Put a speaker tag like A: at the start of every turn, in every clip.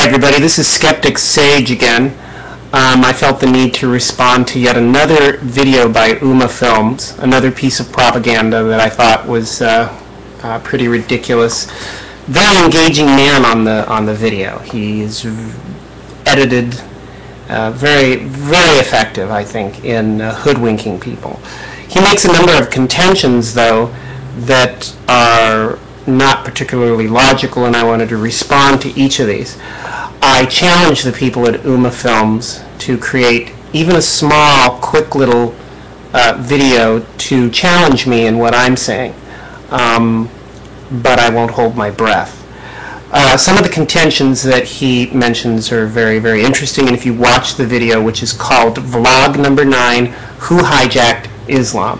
A: everybody, this is Skeptic Sage again. I felt the need to respond to yet another video by Uma Films, another piece of propaganda that I thought was pretty ridiculous. Very engaging man on the video. He is edited, very effective, I think, in hoodwinking people. He makes a number of contentions, though, that are not particularly logical, and I wanted to respond to each of these. I challenge the people at Uma Films to create even a small, quick little video to challenge me in what I'm saying, but I won't hold my breath. Some of the contentions that he mentions are very interesting, and if you watch the video, which is called Vlog Number 9, Who Hijacked Islam?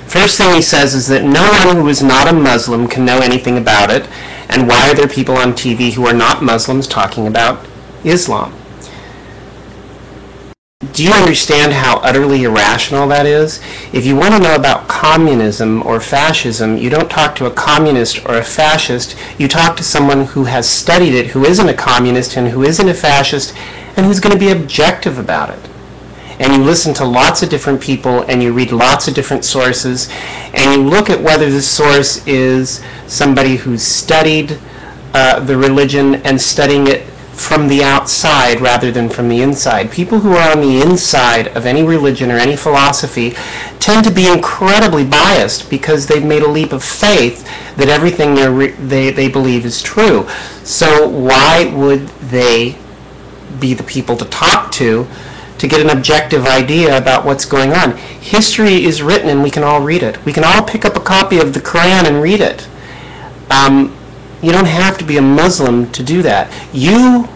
A: First thing he says is that no one who is not a Muslim can know anything about it, and why are there people on TV who are not Muslims talking about Islam? Do you understand how utterly irrational that is? If you want to know about communism or fascism, you don't talk to a communist or a fascist, you talk to someone who has studied it, who isn't a communist and who isn't a fascist, and who's going to be objective about it. And you listen to lots of different people, and you read lots of different sources, and you look at whether the source is somebody who's studied the religion and studying it from the outside rather than from the inside. People who are on the inside of any religion or any philosophy tend to be incredibly biased because they've made a leap of faith that everything they believe is true. So why would they be the people to talk to get an objective idea about what's going on? History is written and we can all read it. We can all pick up a copy of the Quran and read it. You don't have to be a Muslim to do that. You,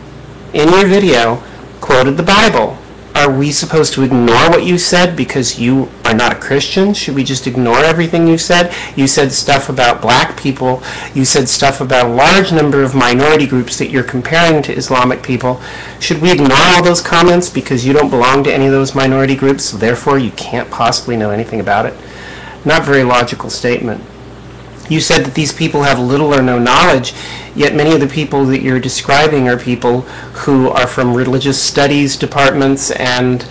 A: in your video, quoted the Bible. Are we supposed to ignore what you said because you are not a Christian? Should we just ignore everything you said? You said stuff about black people. You said stuff about a large number of minority groups that you're comparing to Islamic people. Should we ignore all those comments because you don't belong to any of those minority groups, so therefore you can't possibly know anything about it? Not very logical statement. You said that these people have little or no knowledge, yet many of the people that you're describing are people who are from religious studies departments and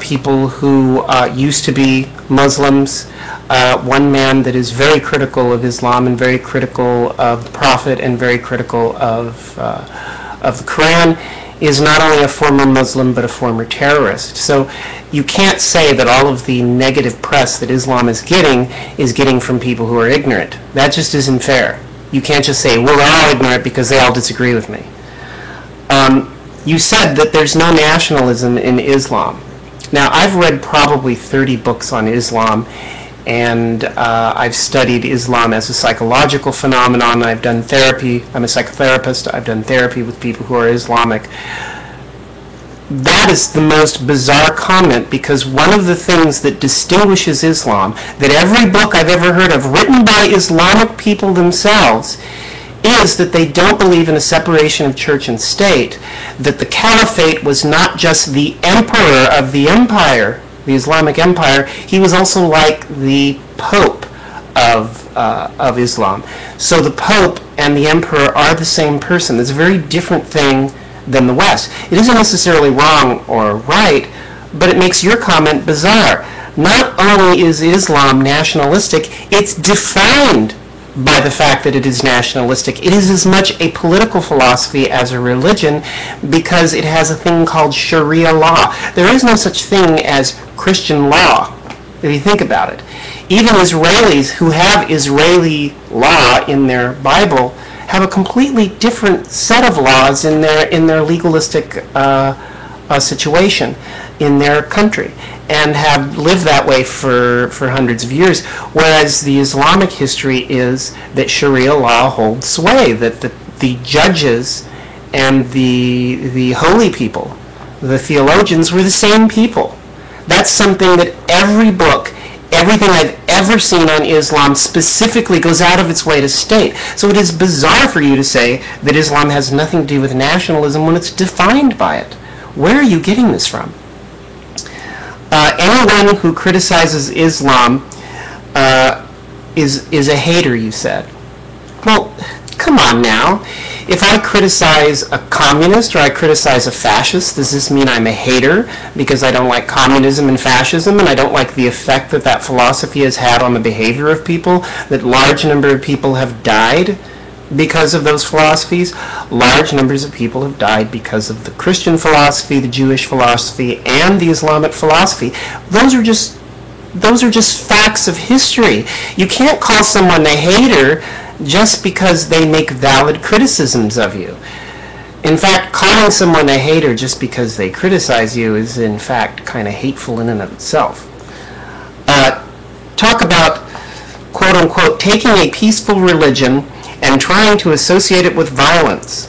A: people who used to be Muslims. One man that is very critical of Islam and very critical of the Prophet and very critical of the Quran is not only a former Muslim but a former terrorist. So you can't say that all of the negative press that Islam is getting from people who are ignorant. That just isn't fair. You can't just say, well, they're all ignorant because they all disagree with me. You said that there's no nationalism in Islam. Now, I've read probably 30 books on Islam, and I've studied Islam as a psychological phenomenon. I've done therapy. I'm a psychotherapist. I've done therapy with people who are Islamic. That is the most bizarre comment, because one of the things that distinguishes Islam, that every book I've ever heard of written by Islamic people themselves, is that they don't believe in a separation of church and state, that the caliphate was not just the emperor of the empire, the Islamic Empire, he was also like the Pope of Islam. So the Pope and the Emperor are the same person. It's a very different thing than the West. It isn't necessarily wrong or right, but it makes your comment bizarre. Not only is Islam nationalistic, it's defined by the fact that it is nationalistic. It is as much a political philosophy as a religion because it has a thing called Sharia law. There is no such thing as Christian law, if you think about it. Even Israelis who have Israeli law in their Bible have a completely different set of laws in their legalistic situation in their country, and have lived that way for hundreds of years, whereas the Islamic history is that Sharia law holds sway, that the judges and the holy people, the theologians, were the same people. That's something that every book, everything I've ever seen on Islam specifically goes out of its way to state. So it is bizarre for you to say that Islam has nothing to do with nationalism when it's defined by it. Where are you getting this from? Anyone who criticizes Islam is a hater, you said. Well, come on now. If I criticize a communist or I criticize a fascist, does this mean I'm a hater because I don't like communism and fascism and I don't like the effect that that philosophy has had on the behavior of people, that large number of people have died because of those philosophies? Large numbers of people have died because of the Christian philosophy, the Jewish philosophy, and the Islamic philosophy. Those are just facts of history. You can't call someone a hater just because they make valid criticisms of you. In fact, calling someone a hater just because they criticize you is in fact kind of hateful in and of itself. Talk about, quote unquote, taking a peaceful religion and trying to associate it with violence.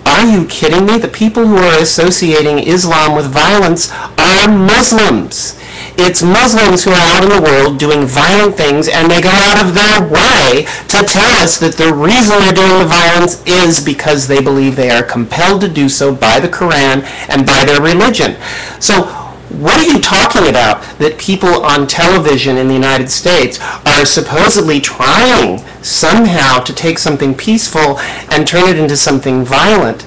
A: Are you kidding me? The people who are associating Islam with violence are Muslims. It's Muslims who are out in the world doing violent things, and they go out of their way to tell us that the reason they're doing the violence is because they believe they are compelled to do so by the Quran and by their religion. So what are you talking about that people on television in the United States are supposedly trying somehow to take something peaceful and turn it into something violent?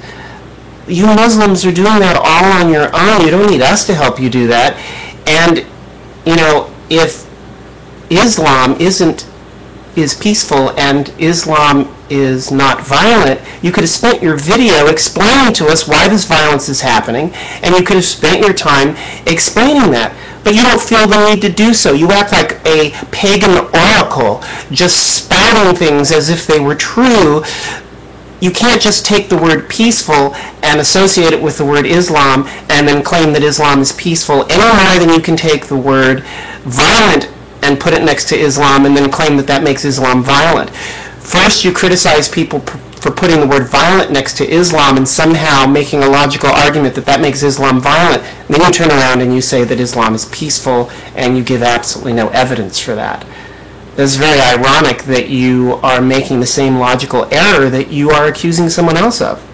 A: You Muslims are doing that all on your own. You don't need us to help you do that. And, you know, if Islam is peaceful and Islam is not violent, you could have spent your video explaining to us why this violence is happening, and you could have spent your time explaining that. But you don't feel the need to do so. You act like a pagan oracle, just spouting things as if they were true. You can't just take the word peaceful and associate it with the word Islam and then claim that Islam is peaceful any more than you can take the word violent and put it next to Islam and then claim that that makes Islam violent. First, you criticize people for putting the word violent next to Islam and somehow making a logical argument that that makes Islam violent. And then you turn around and you say that Islam is peaceful and you give absolutely no evidence for that. It's very ironic that you are making the same logical error that you are accusing someone else of.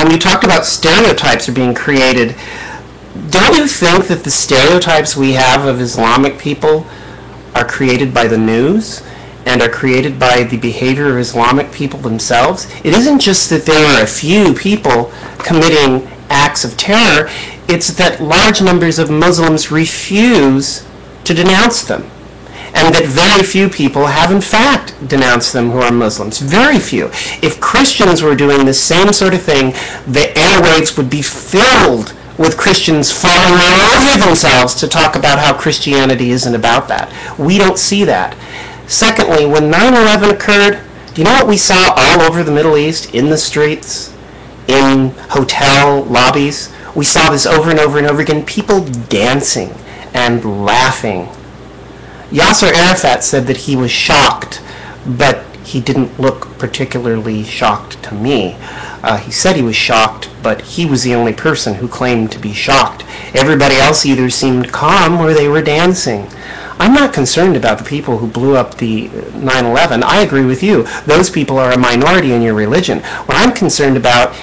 A: You talked about stereotypes are being created. Don't you think that the stereotypes we have of Islamic people are created by the news and are created by the behavior of Islamic people themselves? It isn't just that there are a few people committing acts of terror, it's that large numbers of Muslims refuse to denounce them. And that very few people have in fact denounced them who are Muslims. Very few. If Christians were doing the same sort of thing, the airwaves would be filled with Christians falling all over themselves to talk about how Christianity isn't about that. We don't see that. Secondly, when 9/11 occurred, do you know what we saw all over the Middle East, in the streets, in hotel lobbies? We saw this over and over and over again, people dancing and laughing. Yasser Arafat said that he was shocked, but he didn't look particularly shocked to me. He said he was shocked, but he was the only person who claimed to be shocked. Everybody else either seemed calm or they were dancing. I'm not concerned about the people who blew up the 9/11. I agree with you. Those people are a minority in your religion. What I'm concerned about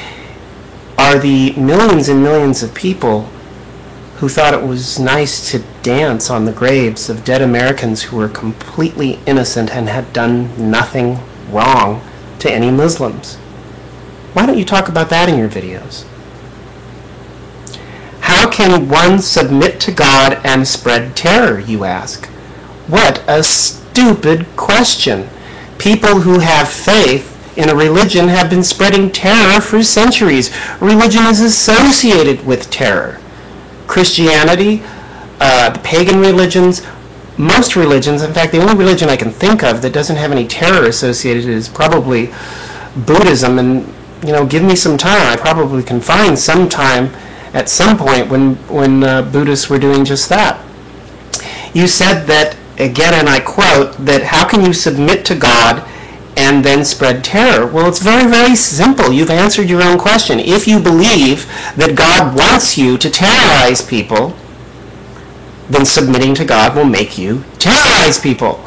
A: are the millions and millions of people who thought it was nice to dance on the graves of dead Americans who were completely innocent and had done nothing wrong to any Muslims. Why don't you talk about that in your videos? How can one submit to God and spread terror, you ask? What a stupid question. People who have faith in a religion have been spreading terror for centuries. Religion is associated with terror. Christianity, the pagan religions, most religions, in fact the only religion I can think of that doesn't have any terror associated is probably Buddhism, and give me some time. I probably can find some time at some point when Buddhists were doing just that. You said that, again, and I quote, that how can you submit to God and then spread terror? Well, it's very, very simple. You've answered your own question. If you believe that God wants you to terrorize people, then submitting to God will make you terrorize people.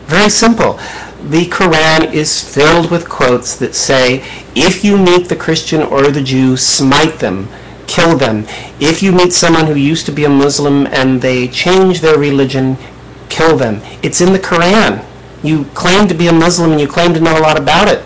A: Very simple. The Quran is filled with quotes that say, if you meet the Christian or the Jew, smite them, kill them. If you meet someone who used to be a Muslim and they change their religion, kill them. It's in the Quran. You claim to be a Muslim and you claim to know a lot about it.